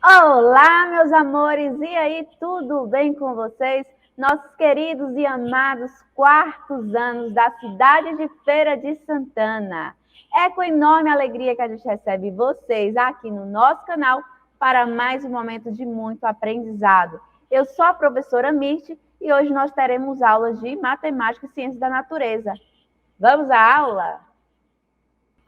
Olá, meus amores! E aí, tudo bem com vocês? Nossos queridos e amados quartos anos da cidade de Feira de Santana. É com enorme alegria que a gente recebe vocês aqui no nosso canal para mais um momento de muito aprendizado. Eu sou a professora Mirth e hoje nós teremos aulas de Matemática e Ciências da Natureza. Vamos à aula?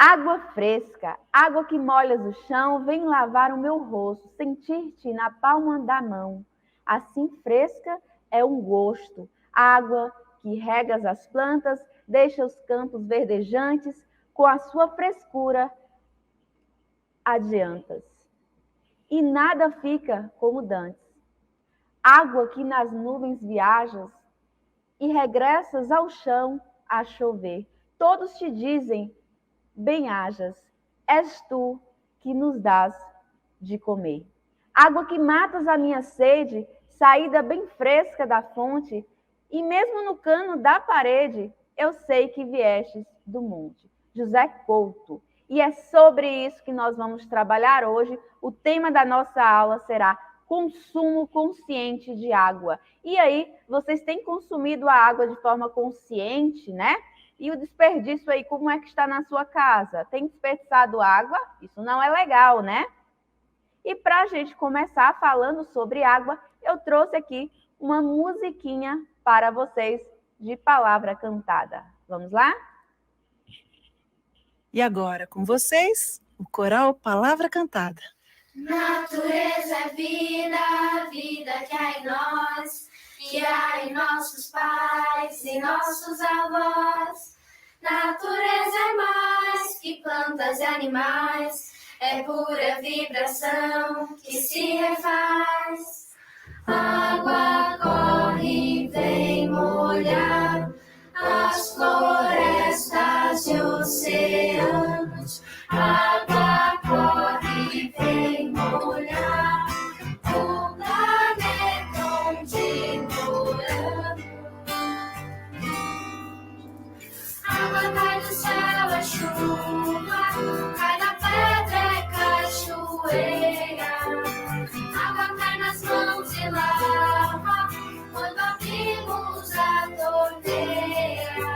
Água fresca, água que molhas o chão, vem lavar o meu rosto, sentir-te na palma da mão. Assim fresca é um gosto, água que regas as plantas, deixa os campos verdejantes, com a sua frescura adiantas. E nada fica como dantes. Água que nas nuvens viajas e regressas ao chão a chover. Todos te dizem, bem-ajas, és tu que nos dás de comer. Água que matas a minha sede, saída bem fresca da fonte, e mesmo no cano da parede, eu sei que viestes do monte. José Couto. E é sobre isso que nós vamos trabalhar hoje. O tema da nossa aula será consumo consciente de água. E aí, vocês têm consumido a água de forma consciente, né? E o desperdício aí, como é que está na sua casa? Tem desperdiçado água? Isso não é legal, né? E para a gente começar falando sobre água, eu trouxe aqui uma musiquinha para vocês de palavra cantada. Vamos lá? E agora, com vocês, o coral Palavra Cantada. Natureza é vida, vida que há em nós, que há em nossos pais e nossos avós. Natureza é mais que plantas e animais, é pura vibração que se refaz. Água corre, vem molhar as florestas e oceanos. Água corre, vem molhar o planeta onde moramos. Água cai do céu, é chuva, cai na pedra, é cachoeira. Água cai nas mãos e lava quando abrimos a torneira.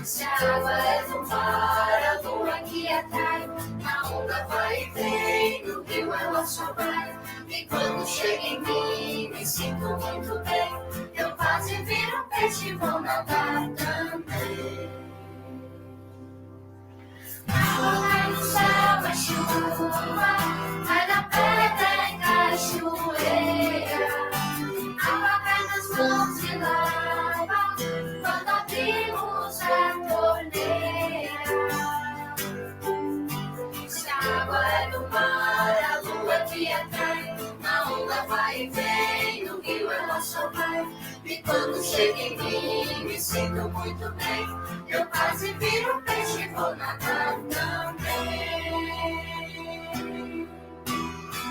Se a água é do mar, a lua que atrai, na onda vai e vem, no rio ela só vai. E quando chega em mim, me sinto muito bem. Eu quase viro peixe e vou nadar também. Água cai no céu, é chuva, cai na pedra, é cachoeira. Água cai nas mãos e lava quando abrimos a torneira. Se a água é do mar, a lua que atrai, na onda vai e vem, no rio ela só vai. E quando chega em mim, me sinto muito bem. Eu quase viro peixe e vou nadar também.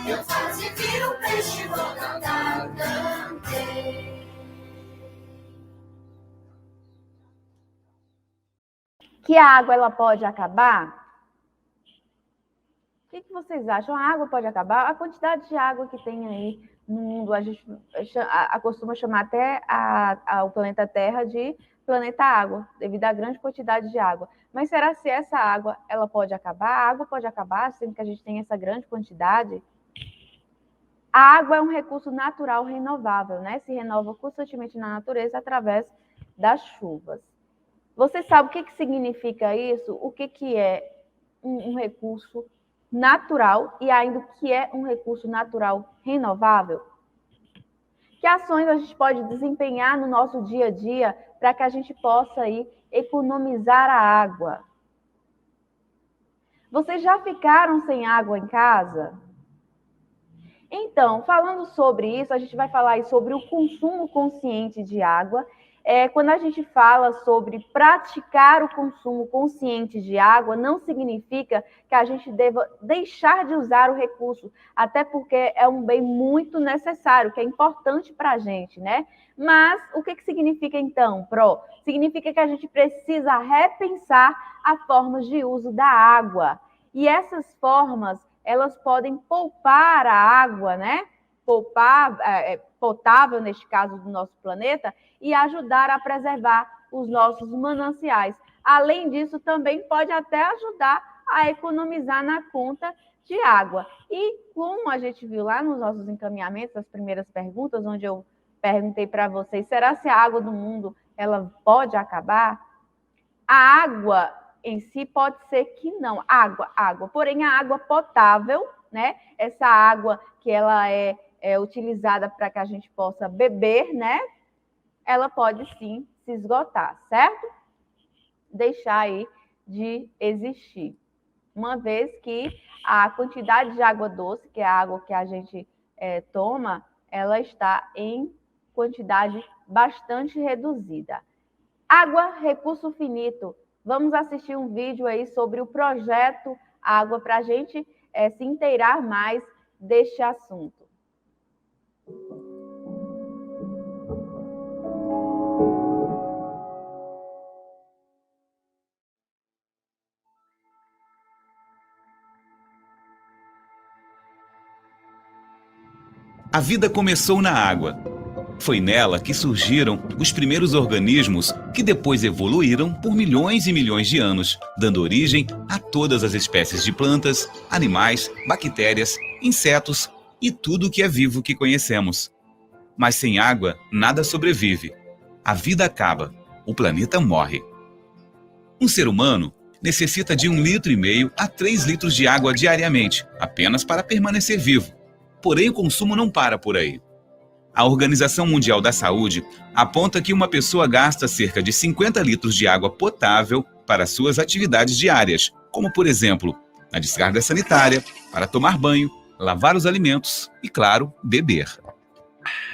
Eu quase viro peixe e vou nadar também. Que a água ela pode acabar? O que vocês acham? A água pode acabar? A quantidade de água que tem aí no mundo, a gente costuma chamar até o planeta Terra de planeta água, devido à grande quantidade de água. Mas será se essa água ela pode acabar? A água pode acabar, sendo que a gente tem essa grande quantidade? A água é um recurso natural renovável, né? Se renova constantemente na natureza através das chuvas. Você sabe o que significa isso? O que é um recurso natural e ainda o que é um recurso natural renovável? Que ações a gente pode desempenhar no nosso dia a dia para que a gente possa aí economizar a água? Vocês já ficaram sem água em casa? Então, falando sobre isso, a gente vai falar aí sobre o consumo consciente de água. Quando a gente fala sobre praticar o consumo consciente de água, não significa que a gente deva deixar de usar o recurso, até porque é um bem muito necessário, que é importante para a gente, né? Mas o que significa então, Pro? Significa que a gente precisa repensar as formas de uso da água. E essas formas elas podem poupar a água, né? Poupar, potável, neste caso, do nosso planeta, e ajudar a preservar os nossos mananciais. Além disso, também pode até ajudar a economizar na conta de água. E como a gente viu lá nos nossos encaminhamentos, as primeiras perguntas, onde eu perguntei para vocês, será se a água do mundo ela pode acabar? A água em si pode ser que não. Água. Porém, a água potável, né? Essa água que ela é utilizada para que a gente possa beber, né? Ela pode sim se esgotar, certo? Deixar aí de existir. Uma vez que a quantidade de água doce, que é a água que a gente toma, ela está em quantidade bastante reduzida. Água, recurso finito. Vamos assistir um vídeo aí sobre o projeto Água para a gente se inteirar mais deste assunto. A vida começou na água. Foi nela que surgiram os primeiros organismos que depois evoluíram por milhões e milhões de anos, dando origem a todas as espécies de plantas, animais, bactérias, insetos e tudo o que é vivo que conhecemos. Mas sem água, nada sobrevive. A vida acaba. O planeta morre. Um ser humano necessita de 1,5 litro a 3 litros de água diariamente, apenas para permanecer vivo. Porém, o consumo não para por aí. A Organização Mundial da Saúde aponta que uma pessoa gasta cerca de 50 litros de água potável para suas atividades diárias, como, por exemplo, a descarga sanitária, para tomar banho, lavar os alimentos e, claro, beber.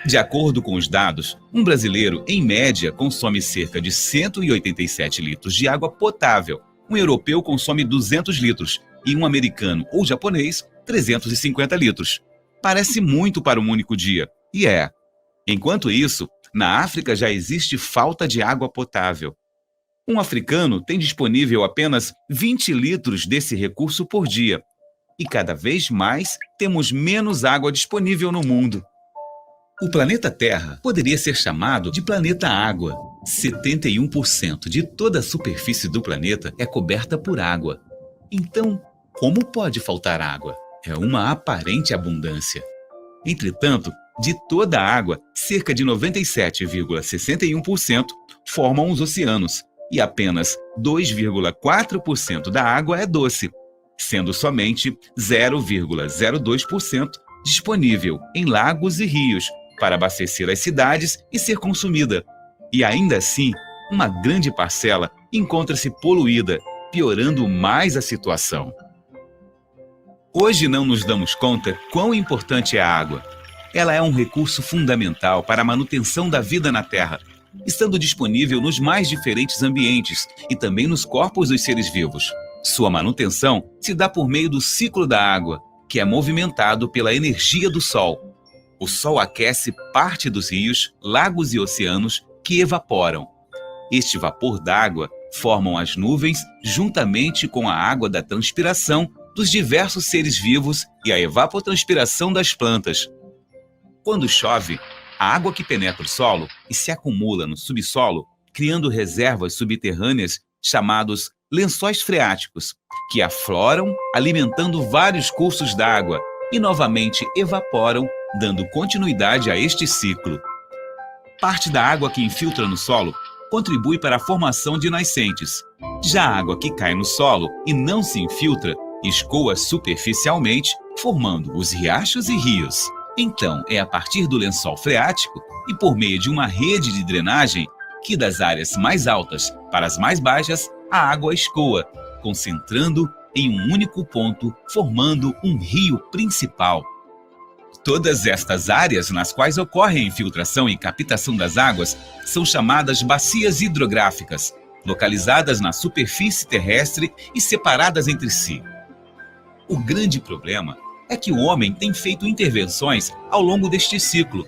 De acordo com os dados, um brasileiro, em média, consome cerca de 187 litros de água potável. Um europeu consome 200 litros e um americano ou japonês, 350 litros. Parece muito para um único dia. E é. Enquanto isso, na África já existe falta de água potável. Um africano tem disponível apenas 20 litros desse recurso por dia. E cada vez mais temos menos água disponível no mundo. O planeta Terra poderia ser chamado de planeta água. 71% de toda a superfície do planeta é coberta por água. Então, como pode faltar água? É uma aparente abundância. Entretanto, de toda a água, cerca de 97,61% formam os oceanos e apenas 2,4% da água é doce, sendo somente 0,02% disponível em lagos e rios para abastecer as cidades e ser consumida. E ainda assim, uma grande parcela encontra-se poluída, piorando mais a situação. Hoje não nos damos conta quão importante é a água. Ela é um recurso fundamental para a manutenção da vida na Terra, estando disponível nos mais diferentes ambientes e também nos corpos dos seres vivos. Sua manutenção se dá por meio do ciclo da água, que é movimentado pela energia do Sol. O Sol aquece parte dos rios, lagos e oceanos que evaporam. Este vapor d'água formam as nuvens juntamente com a água da transpiração dos diversos seres vivos e a evapotranspiração das plantas. Quando chove, a água que penetra o solo e se acumula no subsolo, criando reservas subterrâneas chamados lençóis freáticos, que afloram, alimentando vários cursos d'água e novamente evaporam, dando continuidade a este ciclo. Parte da água que infiltra no solo contribui para a formação de nascentes. Já a água que cai no solo e não se infiltra escoa superficialmente, formando os riachos e rios. Então, é a partir do lençol freático e por meio de uma rede de drenagem que das áreas mais altas para as mais baixas, a água escoa, concentrando em um único ponto, formando um rio principal. Todas estas áreas nas quais ocorre a infiltração e captação das águas são chamadas bacias hidrográficas, localizadas na superfície terrestre e separadas entre si. O grande problema é que o homem tem feito intervenções ao longo deste ciclo.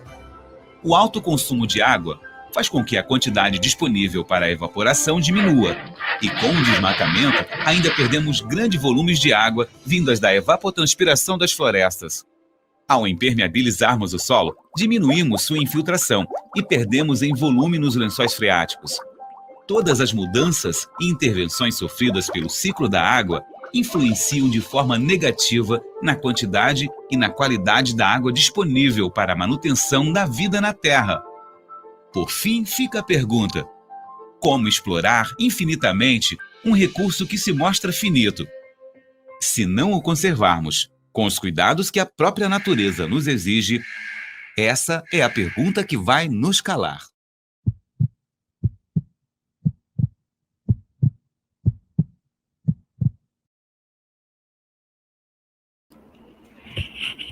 O alto consumo de água faz com que a quantidade disponível para a evaporação diminua. E com o desmatamento, ainda perdemos grandes volumes de água vindas da evapotranspiração das florestas. Ao impermeabilizarmos o solo, diminuímos sua infiltração e perdemos em volume nos lençóis freáticos. Todas as mudanças e intervenções sofridas pelo ciclo da água influenciam de forma negativa na quantidade e na qualidade da água disponível para a manutenção da vida na Terra. Por fim, fica a pergunta: como explorar infinitamente um recurso que se mostra finito? Se não o conservarmos, com os cuidados que a própria natureza nos exige, essa é a pergunta que vai nos calar.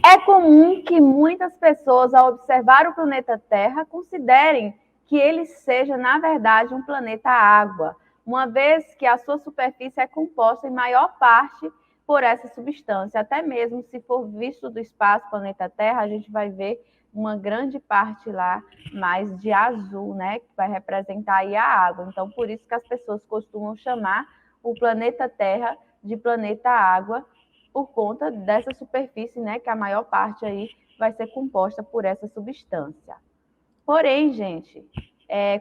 É comum que muitas pessoas, ao observar o planeta Terra, considerem que ele seja, na verdade, um planeta água, uma vez que a sua superfície é composta em maior parte por essa substância. Até mesmo se for visto do espaço, planeta Terra, a gente vai ver uma grande parte lá mais de azul, né, que vai representar aí a água. Então, por isso que as pessoas costumam chamar o planeta Terra de planeta água, por conta dessa superfície, né, que a maior parte aí vai ser composta por essa substância. Porém, gente,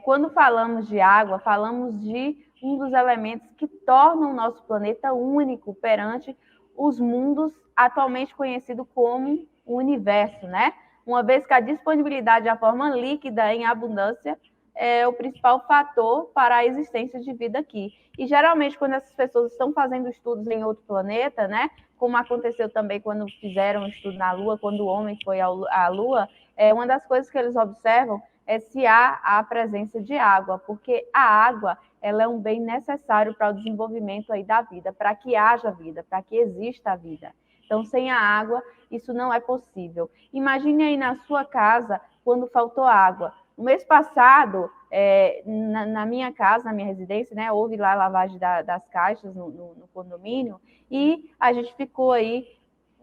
quando falamos de água, falamos de um dos elementos que tornam o nosso planeta único perante os mundos atualmente conhecidos como o universo, né? Uma vez que a disponibilidade da forma líquida em abundância é o principal fator para a existência de vida aqui. E geralmente, quando essas pessoas estão fazendo estudos em outro planeta, né, como aconteceu também quando fizeram um estudo na Lua, quando o homem foi à Lua, uma das coisas que eles observam é se há a presença de água, porque a água ela é um bem necessário para o desenvolvimento aí da vida, para que haja vida, para que exista a vida. Então, sem a água, isso não é possível. Imagine aí na sua casa, quando faltou água. No mês passado, na minha casa, na minha residência, né, houve lá a lavagem das caixas no condomínio, e a gente ficou aí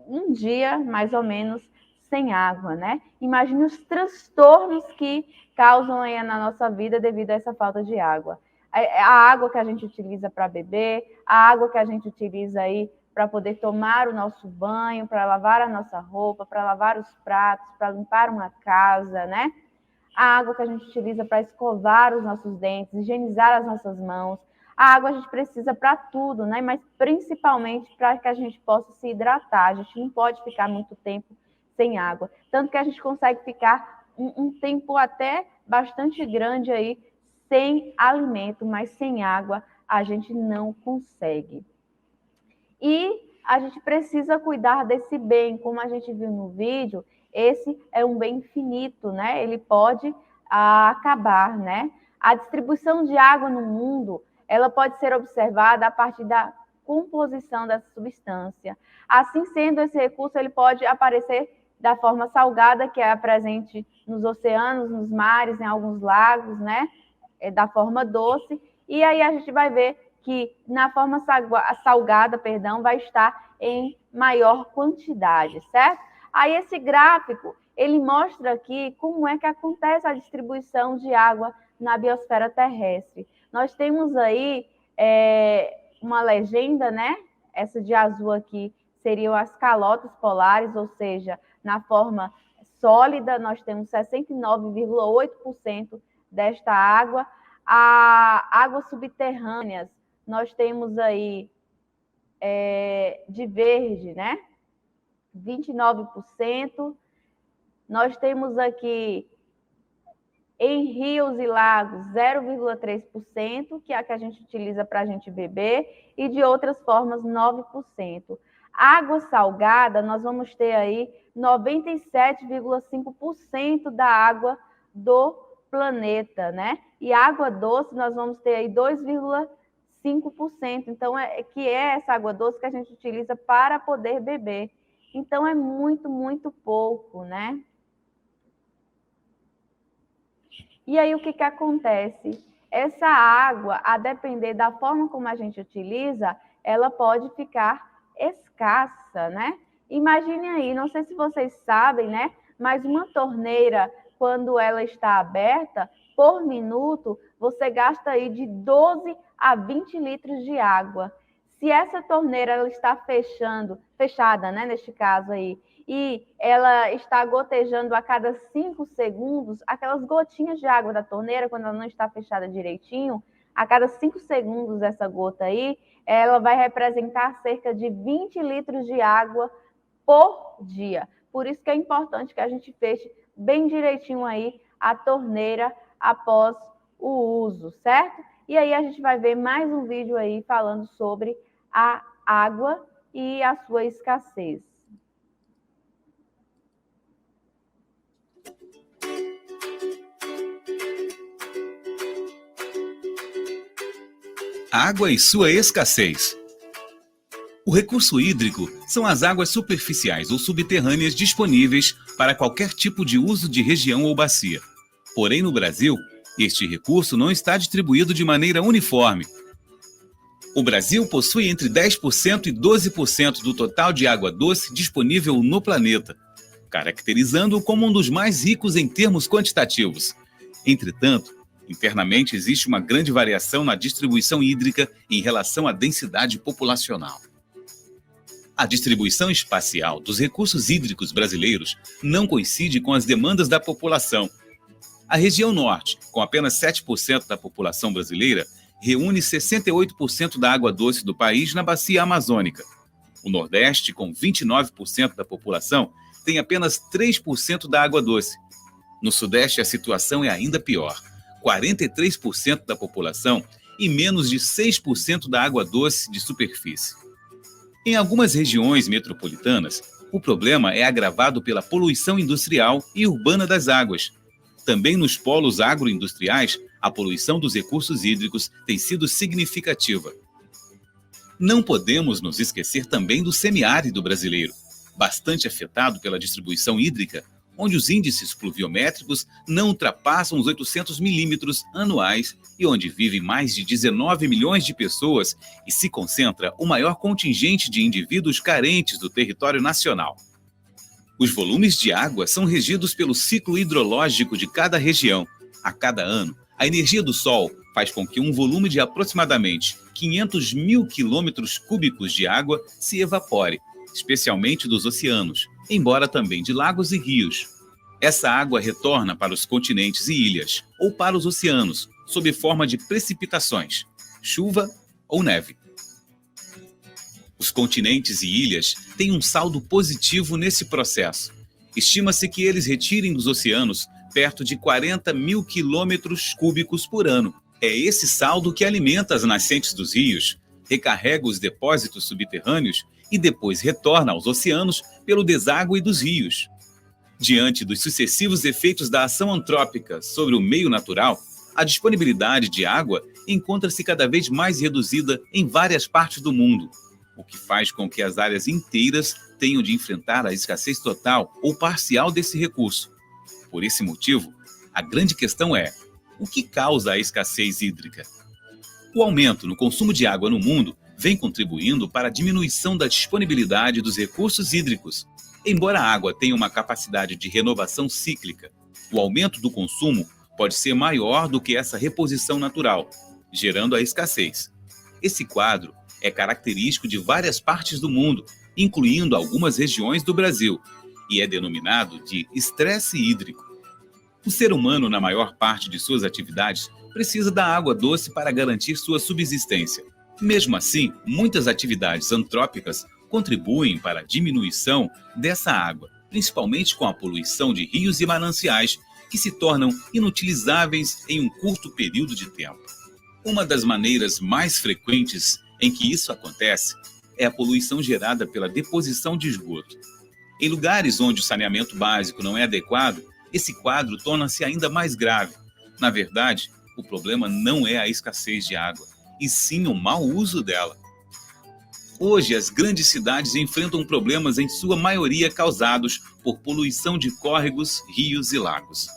um dia, mais ou menos, sem água, né? Imagine os transtornos que causam aí na nossa vida devido a essa falta de água. A água que a gente utiliza para beber, a água que a gente utiliza aí para poder tomar o nosso banho, para lavar a nossa roupa, para lavar os pratos, para limpar uma casa, né? A água que a gente utiliza para escovar os nossos dentes, higienizar as nossas mãos. A água a gente precisa para tudo, né? Mas principalmente para que a gente possa se hidratar. A gente não pode ficar muito tempo sem água. Tanto que a gente consegue ficar um tempo até bastante grande aí sem alimento, mas sem água a gente não consegue. E a gente precisa cuidar desse bem, como a gente viu no vídeo, esse é um bem finito, né? Ele pode acabar, né? A distribuição de água no mundo, ela pode ser observada a partir da composição dessa substância. Assim sendo, esse recurso ele pode aparecer da forma salgada, que é presente nos oceanos, nos mares, em alguns lagos, né? Da forma doce. E aí a gente vai ver que na forma salgada, vai estar em maior quantidade, certo? Aí esse gráfico, ele mostra aqui como é que acontece a distribuição de água na biosfera terrestre. Nós temos aí uma legenda, né? Essa de azul aqui seriam as calotas polares, ou seja, na forma sólida, nós temos 69,8% desta água. A águas subterrâneas, nós temos aí de verde, né? 29%. Nós temos aqui em rios e lagos 0,3%, que é a que a gente utiliza para a gente beber, e de outras formas 9%. Água salgada, nós vamos ter aí 97,5% da água do planeta, né? E água doce, nós vamos ter aí 2,5%. Então, que é essa água doce que a gente utiliza para poder beber. Então, é muito, muito pouco, né? E aí, o que acontece? Essa água, a depender da forma como a gente utiliza, ela pode ficar escassa, né? Imagine aí, não sei se vocês sabem, né? Mas uma torneira, quando ela está aberta, por minuto, você gasta aí de 12 a 20 litros de água. Se essa torneira ela está fechada, né, neste caso aí, e ela está gotejando a cada 5 segundos, aquelas gotinhas de água da torneira, quando ela não está fechada direitinho, a cada 5 segundos essa gota aí, ela vai representar cerca de 20 litros de água por dia. Por isso que é importante que a gente feche bem direitinho aí a torneira após o uso, certo? E aí a gente vai ver mais um vídeo aí falando sobre a água e a sua escassez. Água e sua escassez. O recurso hídrico são as águas superficiais ou subterrâneas disponíveis para qualquer tipo de uso de região ou bacia. Porém, no Brasil, este recurso não está distribuído de maneira uniforme. O Brasil possui entre 10% e 12% do total de água doce disponível no planeta, caracterizando-o como um dos mais ricos em termos quantitativos. Entretanto, internamente existe uma grande variação na distribuição hídrica em relação à densidade populacional. A distribuição espacial dos recursos hídricos brasileiros não coincide com as demandas da população. A região norte, com apenas 7% da população brasileira, reúne 68% da água doce do país na bacia amazônica. O nordeste, com 29% da população, tem apenas 3% da água doce. No sudeste, a situação é ainda pior. 43% da população e menos de 6% da água doce de superfície. Em algumas regiões metropolitanas, o problema é agravado pela poluição industrial e urbana das águas. Também nos polos agroindustriais, a poluição dos recursos hídricos tem sido significativa. Não podemos nos esquecer também do semiárido brasileiro, bastante afetado pela distribuição hídrica, onde os índices pluviométricos não ultrapassam os 800 milímetros anuais e onde vivem mais de 19 milhões de pessoas e se concentra o maior contingente de indivíduos carentes do território nacional. Os volumes de água são regidos pelo ciclo hidrológico de cada região. A cada ano, a energia do Sol faz com que um volume de aproximadamente 500 mil quilômetros cúbicos de água se evapore, especialmente dos oceanos, embora também de lagos e rios. Essa água retorna para os continentes e ilhas, ou para os oceanos, sob forma de precipitações, chuva ou neve. Os continentes e ilhas têm um saldo positivo nesse processo. Estima-se que eles retirem dos oceanos perto de 40 mil quilômetros cúbicos por ano. É esse saldo que alimenta as nascentes dos rios, recarrega os depósitos subterrâneos e depois retorna aos oceanos pelo deságue dos rios. Diante dos sucessivos efeitos da ação antrópica sobre o meio natural, a disponibilidade de água encontra-se cada vez mais reduzida em várias partes do mundo, o que faz com que as áreas inteiras tenham de enfrentar a escassez total ou parcial desse recurso. Por esse motivo, a grande questão é: o que causa a escassez hídrica? O aumento no consumo de água no mundo vem contribuindo para a diminuição da disponibilidade dos recursos hídricos. Embora a água tenha uma capacidade de renovação cíclica, o aumento do consumo pode ser maior do que essa reposição natural, gerando a escassez. Esse quadro é característico de várias partes do mundo, incluindo algumas regiões do Brasil, e é denominado de estresse hídrico. O ser humano, na maior parte de suas atividades, precisa da água doce para garantir sua subsistência. Mesmo assim, muitas atividades antrópicas contribuem para a diminuição dessa água, principalmente com a poluição de rios e mananciais, que se tornam inutilizáveis em um curto período de tempo. Uma das maneiras mais frequentes em que isso acontece é a poluição gerada pela deposição de esgoto. Em lugares onde o saneamento básico não é adequado, esse quadro torna-se ainda mais grave. Na verdade, o problema não é a escassez de água, e sim o mau uso dela. Hoje, as grandes cidades enfrentam problemas em sua maioria causados por poluição de córregos, rios e lagos.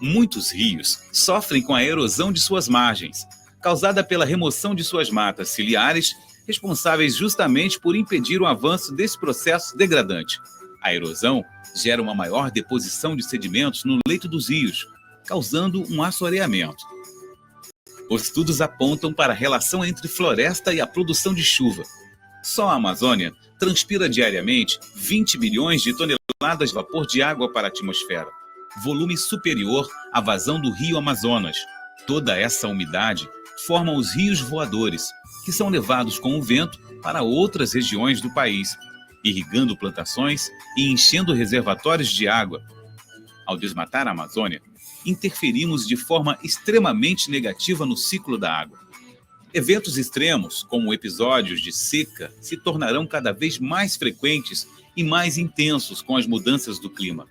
Muitos rios sofrem com a erosão de suas margens, causada pela remoção de suas matas ciliares, responsáveis justamente por impedir o avanço desse processo degradante. A erosão gera uma maior deposição de sedimentos no leito dos rios, causando um assoreamento. Os estudos apontam para a relação entre floresta e a produção de chuva. Só a Amazônia transpira diariamente 20 milhões de toneladas de vapor de água para a atmosfera, volume superior à vazão do rio Amazonas. Toda essa umidade forma os rios voadores, que são levados com o vento para outras regiões do país, irrigando plantações e enchendo reservatórios de água. Ao desmatar a Amazônia, interferimos de forma extremamente negativa no ciclo da água. Eventos extremos, como episódios de seca, se tornarão cada vez mais frequentes e mais intensos com as mudanças do clima.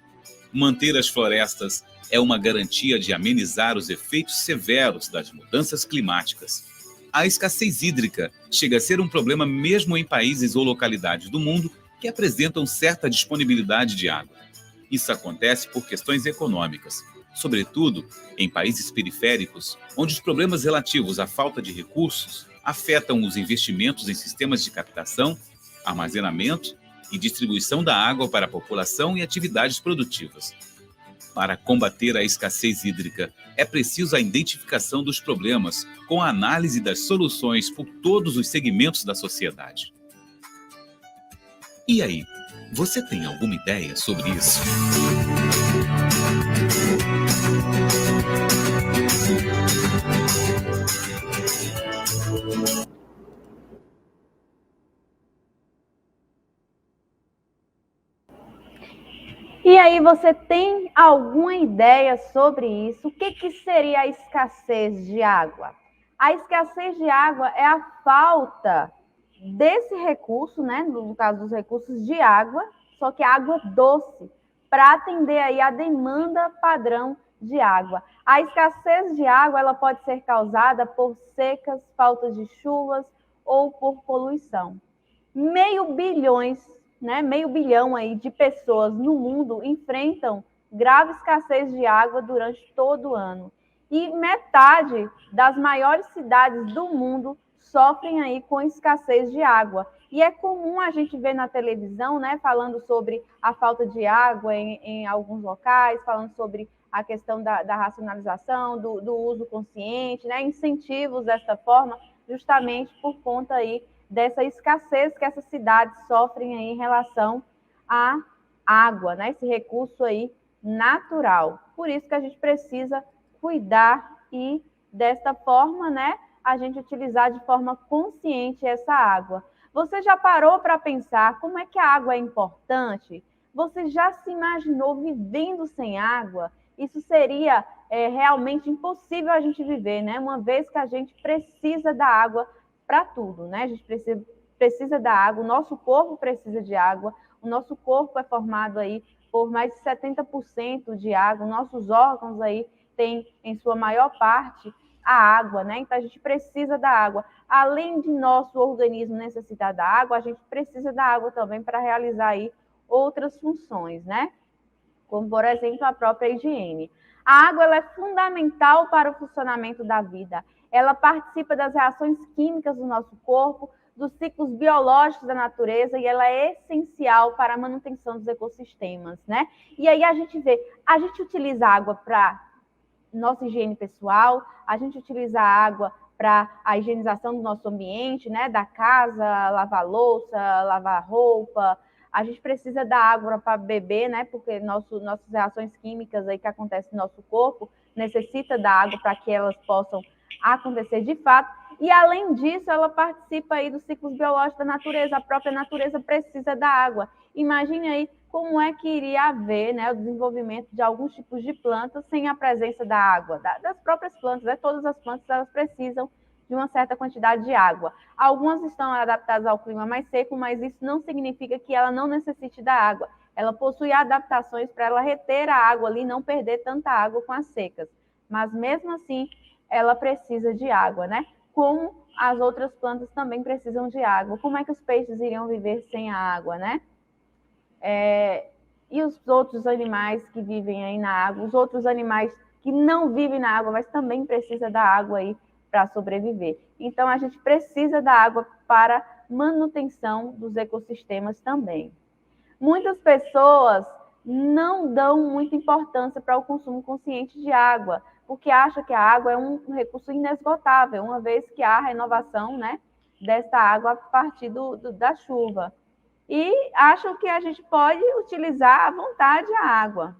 Manter as florestas é uma garantia de amenizar os efeitos severos das mudanças climáticas. A escassez hídrica chega a ser um problema mesmo em países ou localidades do mundo que apresentam certa disponibilidade de água. Isso acontece por questões econômicas, sobretudo em países periféricos, onde os problemas relativos à falta de recursos afetam os investimentos em sistemas de captação, armazenamento e distribuição da água para a população e atividades produtivas. Para combater a escassez hídrica, é preciso a identificação dos problemas com a análise das soluções por todos os segmentos da sociedade. E aí, você tem alguma ideia sobre isso? E aí, você tem alguma ideia sobre isso? O que seria a escassez de água? A escassez de água é a falta desse recurso, né? No caso dos recursos de água, só que água doce, para atender aí a demanda padrão de água. A escassez de água ela pode ser causada por secas, faltas de chuvas ou por poluição. Meio bilhão aí de pessoas no mundo enfrentam grave escassez de água durante todo o ano. E metade das maiores cidades do mundo sofrem aí com escassez de água. E é comum a gente ver na televisão, né, falando sobre a falta de água em alguns locais, falando sobre a questão da racionalização, do uso consciente, né, incentivos dessa forma, justamente por conta aí dessa escassez que essas cidades sofrem aí em relação à água, né, esse recurso aí natural. Por isso que a gente precisa cuidar e, desta forma, né, a gente utilizar de forma consciente essa água. Você já parou para pensar como é que a água é importante? Você já se imaginou vivendo sem água? Isso seria realmente impossível a gente viver, né? Uma vez que a gente precisa da água para tudo, né? A gente precisa da água, o nosso corpo precisa de água, o nosso corpo é formado aí por mais de 70% de água, nossos órgãos aí têm, em sua maior parte, a água, né? Então a gente precisa da água. Além de nosso organismo necessitar da água, a gente precisa da água também para realizar aí outras funções, né? Como, por exemplo, a própria higiene. A água ela é fundamental para o funcionamento da vida. Ela participa das reações químicas do nosso corpo, dos ciclos biológicos da natureza, e ela é essencial para a manutenção dos ecossistemas, né? E aí a gente utiliza a água para nossa higiene pessoal, a gente utiliza a água para a higienização do nosso ambiente, né? Da casa, lavar louça, lavar roupa. A gente precisa da água para beber, né? Porque nossas reações químicas aí que acontecem no nosso corpo necessita da água para que elas possam acontecer de fato. E, além disso, ela participa aí dos ciclos biológicos da natureza. A própria natureza precisa da água. Imagine aí como é que iria haver, né, o desenvolvimento de alguns tipos de plantas sem a presença da água, das próprias plantas, né? Todas as plantas elas precisam de uma certa quantidade de água. Algumas estão adaptadas ao clima mais seco, mas isso não significa que ela não necessite da água. Ela possui adaptações para ela reter a água ali e não perder tanta água com as secas. Mas, mesmo assim, ela precisa de água, né? Como as outras plantas também precisam de água. Como é que os peixes iriam viver sem a água, né? E os outros animais que vivem aí na água, os outros animais que não vivem na água, mas também precisam da água aí para sobreviver. Então, a gente precisa da água para manutenção dos ecossistemas também. Muitas pessoas não dão muita importância para o consumo consciente de água, porque acham que a água é um recurso inesgotável, uma vez que há renovação, né, dessa água a partir da chuva. E acham que a gente pode utilizar à vontade a água.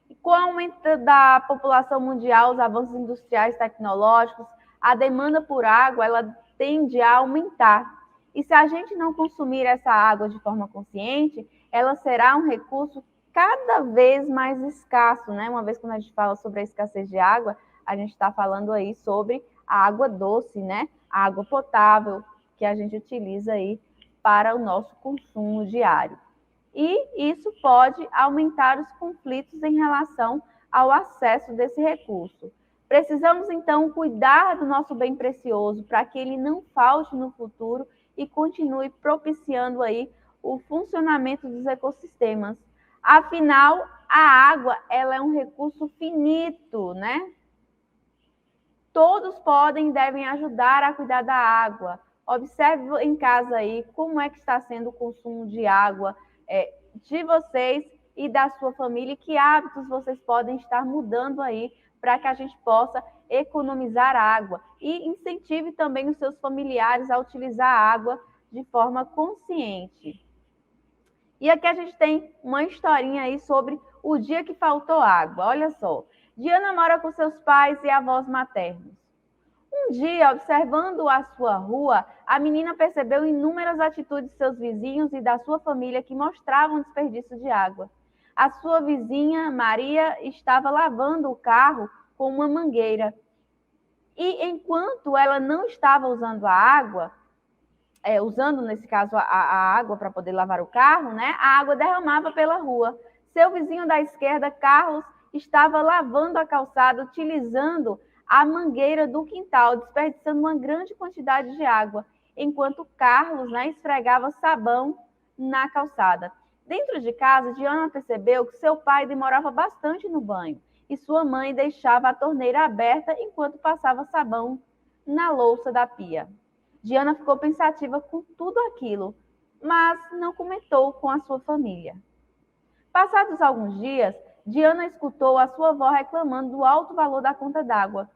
E com o aumento da população mundial, os avanços industriais tecnológicos, a demanda por água ela tende a aumentar. E se a gente não consumir essa água de forma consciente, ela será um recurso cada vez mais escasso, né? Uma vez que a gente fala sobre a escassez de água, a gente está falando aí sobre a água doce, né? A água potável que a gente utiliza aí para o nosso consumo diário. E isso pode aumentar os conflitos em relação ao acesso desse recurso. Precisamos, então, cuidar do nosso bem precioso para que ele não falte no futuro e continue propiciando aí o funcionamento dos ecossistemas. Afinal, a água ela é um recurso finito, né? Todos podem e devem ajudar a cuidar da água. Observe em casa aí como é que está sendo o consumo de água de vocês e da sua família, e que hábitos vocês podem estar mudando aí para que a gente possa economizar água. E incentive também os seus familiares a utilizar a água de forma consciente. E aqui a gente tem uma historinha aí sobre o dia que faltou água. Olha só. Diana mora com seus pais e avós maternos. Um dia, observando a sua rua, a menina percebeu inúmeras atitudes de seus vizinhos e da sua família que mostravam desperdício de água. A sua vizinha, Maria, estava lavando o carro com uma mangueira. E enquanto ela não estava usando a água, usando, nesse caso, a água para poder lavar o carro, né? A água derramava pela rua. Seu vizinho da esquerda, Carlos, estava lavando a calçada, utilizando a mangueira do quintal, desperdiçando uma grande quantidade de água, enquanto Carlos, né, esfregava sabão na calçada. Dentro de casa, Diana percebeu que seu pai demorava bastante no banho e sua mãe deixava a torneira aberta enquanto passava sabão na louça da pia. Diana ficou pensativa com tudo aquilo, mas não comentou com a sua família. Passados alguns dias, Diana escutou a sua avó reclamando do alto valor da conta d'água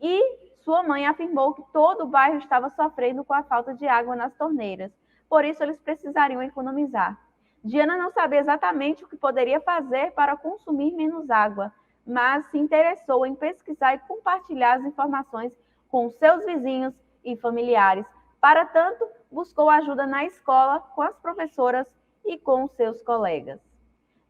e sua mãe afirmou que todo o bairro estava sofrendo com a falta de água nas torneiras, por isso eles precisariam economizar. Diana não sabia exatamente o que poderia fazer para consumir menos água, mas se interessou em pesquisar e compartilhar as informações com seus vizinhos e familiares. Para tanto, buscou ajuda na escola, com as professoras e com seus colegas.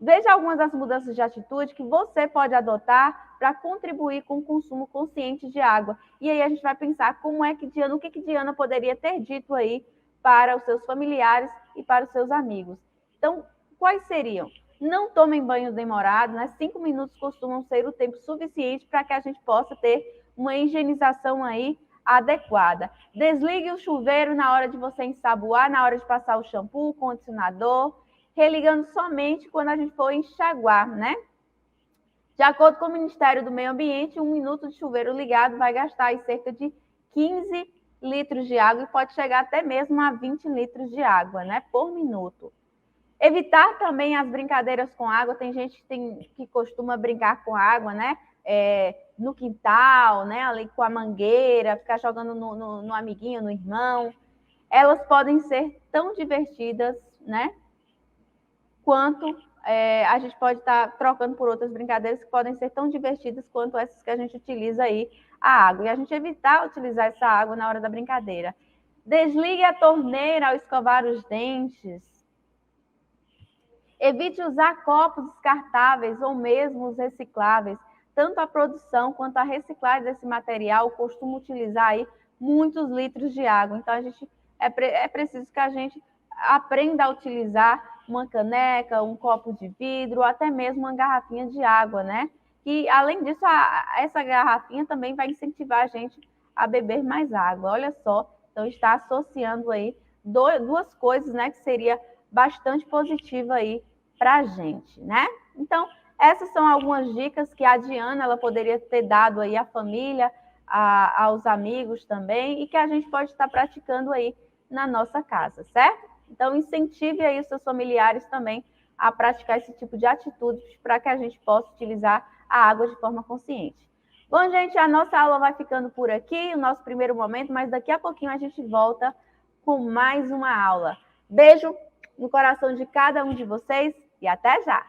Veja algumas das mudanças de atitude que você pode adotar para contribuir com o consumo consciente de água. E aí a gente vai pensar como é que Diana, o que Diana poderia ter dito aí para os seus familiares e para os seus amigos. Então, quais seriam? Não tomem banhos demorados, né? 5 minutos costumam ser o tempo suficiente para que a gente possa ter uma higienização aí adequada. Desligue o chuveiro na hora de você ensaboar, na hora de passar o shampoo, o condicionador, religando somente quando a gente for enxaguar, né? De acordo com o Ministério do Meio Ambiente, 1 minuto de chuveiro ligado vai gastar aí cerca de 15 litros de água e pode chegar até mesmo a 20 litros de água, né, por minuto. Evitar também as brincadeiras com água. Tem gente que costuma brincar com água, né, no quintal, né, ali com a mangueira, ficar jogando no amiguinho, no irmão. Elas podem ser tão divertidas, né, quanto a gente pode estar trocando por outras brincadeiras que podem ser tão divertidas quanto essas que a gente utiliza aí, a água. E a gente evitar utilizar essa água na hora da brincadeira. Desligue a torneira ao escovar os dentes. Evite usar copos descartáveis ou mesmo os recicláveis. Tanto a produção quanto a reciclagem desse material costuma utilizar aí muitos litros de água. Então, é preciso que a gente aprenda a utilizar uma caneca, um copo de vidro, ou até mesmo uma garrafinha de água, né? E, além disso, essa garrafinha também vai incentivar a gente a beber mais água. Olha só, então está associando aí duas coisas, né, que seria bastante positiva aí para a gente, né? Então, essas são algumas dicas que a Diana ela poderia ter dado aí à família, aos amigos também, e que a gente pode estar praticando aí na nossa casa, certo? Então, incentive aí os seus familiares também a praticar esse tipo de atitudes para que a gente possa utilizar a água de forma consciente. Bom, gente, a nossa aula vai ficando por aqui, o nosso primeiro momento, mas daqui a pouquinho a gente volta com mais uma aula. Beijo no coração de cada um de vocês e até já!